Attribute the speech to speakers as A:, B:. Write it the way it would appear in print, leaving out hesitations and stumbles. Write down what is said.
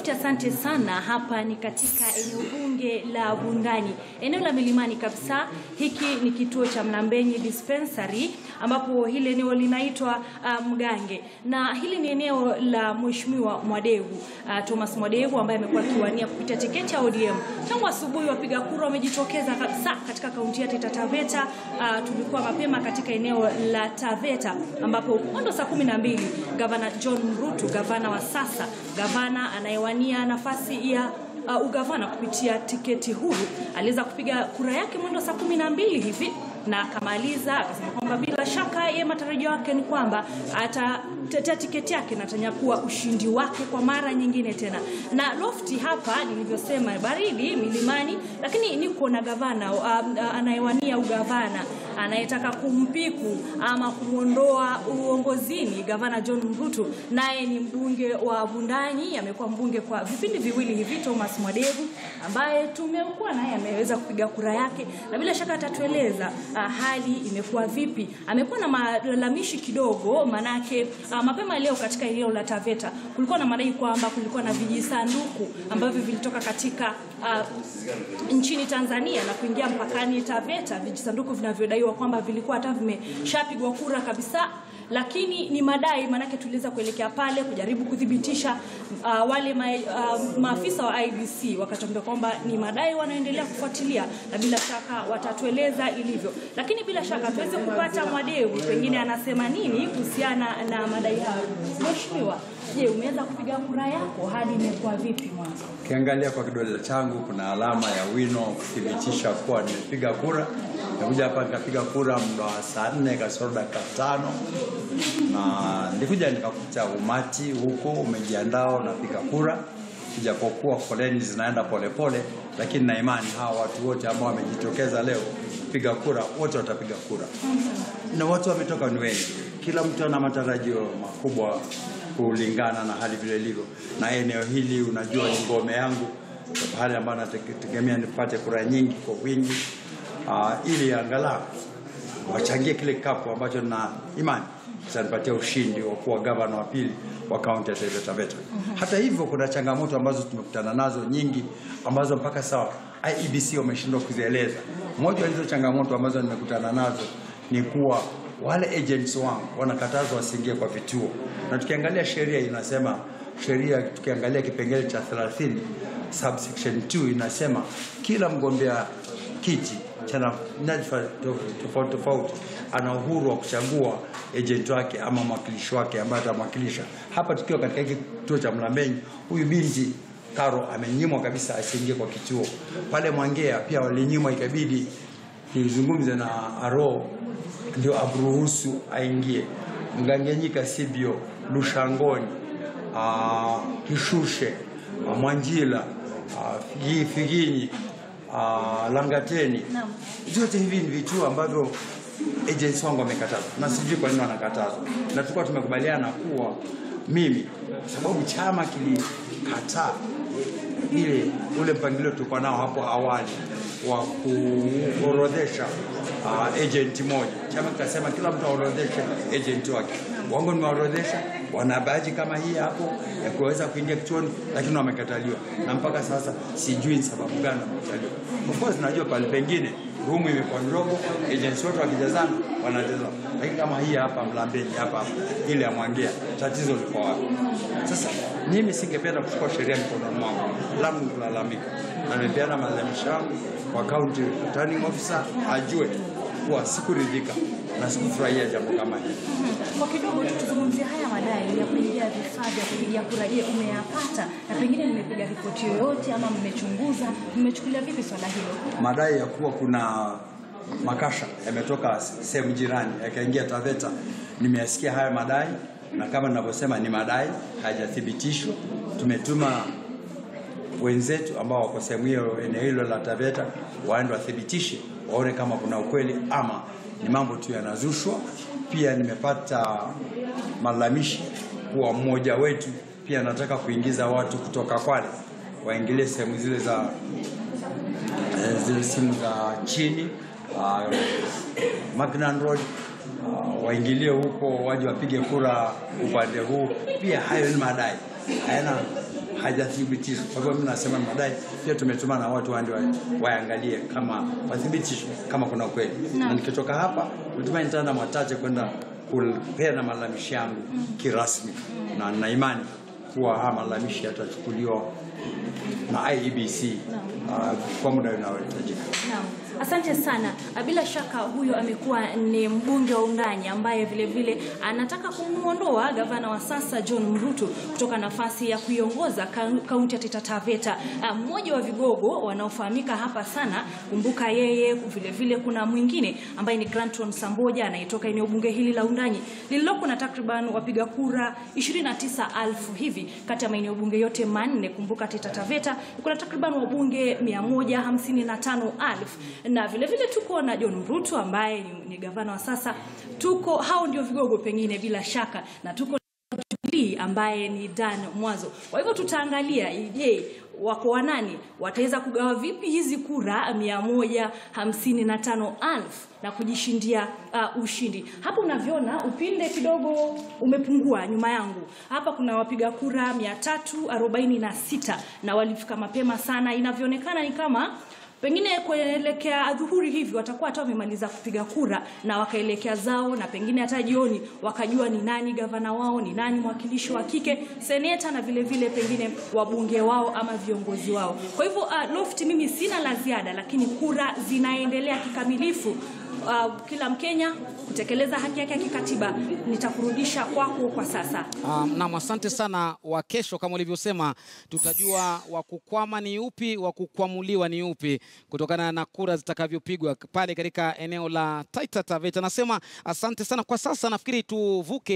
A: Lofty, asante sana. Hapa ni katika eneo bunge la Bundani, eneo la milimani kabisa. Hiki ni kituo cha Mlambenyi Dispensary, ambapo hili eneo linaitwa Mgange, na hili ni eneo la Mheshimiwa Mwadevu, Thomas Mwadevu, ambaye amekuwa akiwania kupitia tiketi ya ODM. Tangu asubuhi wapiga kura wamejitokeza kabisa katika kaunti ya Taita Taveta. Tulikuwa mapema katika eneo la Taveta, ambapo mwendo saa 12 Gavana John Mrutu, gavana wa sasa, gavana anayewania nafasi ya ugavana kupitia tiketi huru, aliweza kupiga kura yake mwendo saa 12 hivi, na akamaliza akasema kwamba bila shaka yeye matarajio yake ni kwamba atatetea tiketi yake na atanyakua ushindi wake kwa mara nyingine tena. Na Lofty, hapa nilivyosema baridi milimani, lakini niko na gavana anayewania ugavana, anayetaka kumpiku ama kumuondoa uongozini gavana John Mrutu, naye ni mbunge wa Bundani. Amekuwa mbunge kwa vipindi viwili hivi, Thomas Mwadevu, ambaye tumekuwa naye ameweza kupiga kura yake, na bila shaka atatueleza hali imekuwa vipi. Amekuwa na malalamishi kidogo, manake mapema leo katika eneo la Taveta kulikuwa na madai kwamba kulikuwa na vijisanduku ambavyo vilitoka katika nchini Tanzania na kuingia mpakani Taveta, vijisanduku vinavyodaiwa kwamba vilikuwa hata vimeshapigwa kura kabisa. Lakini ni madai, manake tuliweza kuelekea pale kujaribu kudhibitisha. Wale maafisa wa IBC wakatuambia kwamba ni madai wanaendelea kufuatilia, na bila shaka watatueleza ilivyo. Lakini bila shaka tuweze kupata Mwadevu pengine anasema nini kuhusiana na madai hayo. Mheshimiwa, je, umeweza kupiga kura yako? Hadi imekuwa vipi mwanzo?
B: Kiangalia kwa kidole changu kuna alama ya wino kuthibitisha kuwa nimepiga kura. Nikuja hapa nikapiga kura muda wa saa 4 kasoro dakika 5, na nilikuja nikakuta umati huko umejiandaa na piga kura, ijapokuwa foleni zinaenda polepole, lakini na imani hawa watu wote ambao wamejitokeza leo kupiga kura wote watapiga kura. Na watu wametoka ni wengi, kila mtu ana matarajio makubwa kulingana na hali vile ilivyo. Na eneo hili unajua ni ngome yangu, kwa hali ambayo nategemea nipate kura nyingi kwa wingi, ili angalau wachangie kile kapu ambacho na imani kitanipatia ushindi wa kuwa gavana wa pili wa kaunti ya Taita Taveta. Hata hivyo kuna changamoto ambazo tumekutana nazo nyingi, ambazo mpaka sawa IEBC wameshindwa kuzieleza. Moja ya hizo changamoto ambazo nimekutana nazo ni kuwa wale agents wangu wanakatazwa wasiingie kwa vituo. Na tukiangalia sheria inasema, tukiangalia kipengele cha 30 subsection 2 inasema kila mgombea kiti cha nyadhifa tofauti ana uhuru wa kuchagua agent wake ama mwakilishi wake ambaye atamwakilisha. Hapa tukiwa katika kituo cha Mlambenyi, huyu binti Karo amenyimwa kabisa asiingie kwa kituo. Pale Mwangea pia walinyimwa, ikabidi nizungumze na Aro ndio abruhusu aingie. Mgangenyika, Sibio, Lushangoni, Kishushe, Mwanjila, Figinyi, Langateni. Zote hivi ni vitu ambavyo agents wangu wamekataza, na sijui kwa nini wanakataza. Na tulikuwa tumekubaliana kuwa mimi, sababu chama kilikataa ule mpangilio tulikuwa nao hapo awali wa kuorodhesha agent moja. Chama kikasema kila mtu aorodheshe agent wake. Wangu nimeorodhesha, wana baadhi kama hii hapo ya kuweza kuingia kituoni, lakini wamekataliwa. Na mpaka sasa sijui sababu gani wamekataliwa. Of course najua pale pengine room imekuwa ndogo, agents wote wakijazana wanacheza. Lakini kama hii hapa Mlambenyi hapa ile ya Mwangea, tatizo liko wapi? Sasa mimi singependa kuchukua sheria mkononi mwangu, labda kulalamika. Na nimepeana malalamisho yangu kwa county returning officer, ajue kuwa sikuridhika na sikufurahia jambo kama hili.
A: Kwa kidogo tuzungumzie haya madai ya kuingia vifaa vya kupigia kura. Je, umeyapata? Na pengine nimepiga ripoti yoyote ama mmechunguza, mmechukulia vipi swala hilo?
B: Madai ya kuwa kuna makasha yametoka sehemu jirani yakaingia Taveta, nimeyasikia haya madai, na kama ninavyosema ni madai, hajathibitishwa. Tumetuma wenzetu ambao wako sehemu hiyo, eneo hilo la Taveta, waende wathibitishe, waone kama kuna ukweli ama ni mambo tu yanazushwa. Pia nimepata malalamishi kuwa mmoja wetu pia anataka kuingiza watu kutoka Kwale waingilie sehemu zile za simu za chini, Magnan Road, waingilie huko waje wapige kura upande huu. Pia hayo ni madai, hayana hajathibitishwa. Kwa hivyo mimi nasema madai pia tumetuma na watu waangalie kama wathibitisho kama kuna kweli. Na nikitoka hapa nituma nitaenda Mwatate kwenda kupea na malalamishi yangu kirasmi, na nina imani kuwa malalamishi yatachukuliwa na IEBC kwa muda unaohitajika.
A: Naam. Asante sana. Bila shaka huyo amekuwa ni mbunge wa Undani ambaye vile vile anataka kumuondoa gavana wa sasa John Mrutu kutoka nafasi ya kuiongoza kaunti ya Taita Taveta. Mmoja wa vigogo wanaofahamika hapa sana, kumbuka yeye vile vile kuna mwingine ambaye ni Granton Samboja anayetoka eneo bunge hili la Undani lililoko na takriban wapiga kura 29,000 hivi kati ya maeneo bunge yote manne. Kumbuka Taita Taveta kuna takriban wabunge 155,000. Na vile vile tuko na John Mrutu ambaye ni gavana wa sasa. Hao ndio vigogo pengine bila shaka, na tuko Jubilee ambaye ni Dan Mwazo. Kwa hivyo tutaangalia je, wako wanani wataweza kugawa vipi hizi kura 155,000 na kujishindia ushindi. Hapo unavyoona upinde kidogo umepungua nyuma yangu. Hapa kuna wapiga kura 346 na walifika mapema sana. Inavyoonekana ni kama pengine kuelekea adhuhuri hivi watakuwa hata wamemaliza kupiga kura na wakaelekea zao, na pengine hata jioni wakajua ni nani gavana wao, ni nani mwakilishi wa kike, seneta, na vile vile pengine wabunge wao ama viongozi wao. Kwa hivyo Lofty, mimi sina la ziada, lakini kura zinaendelea kikamilifu. Kila Mkenya kutekeleza haki yake ya kikatiba. Nitakurudisha kwako kwa sasa.
C: Naam, asante sana. Wa kesho kama ulivyosema tutajua wa kukwama ni upi, wa kukwamuliwa ni upi kutokana na kura zitakavyopigwa pale katika eneo la Taita Taveta. Nasema asante sana kwa sasa, nafikiri tuvuke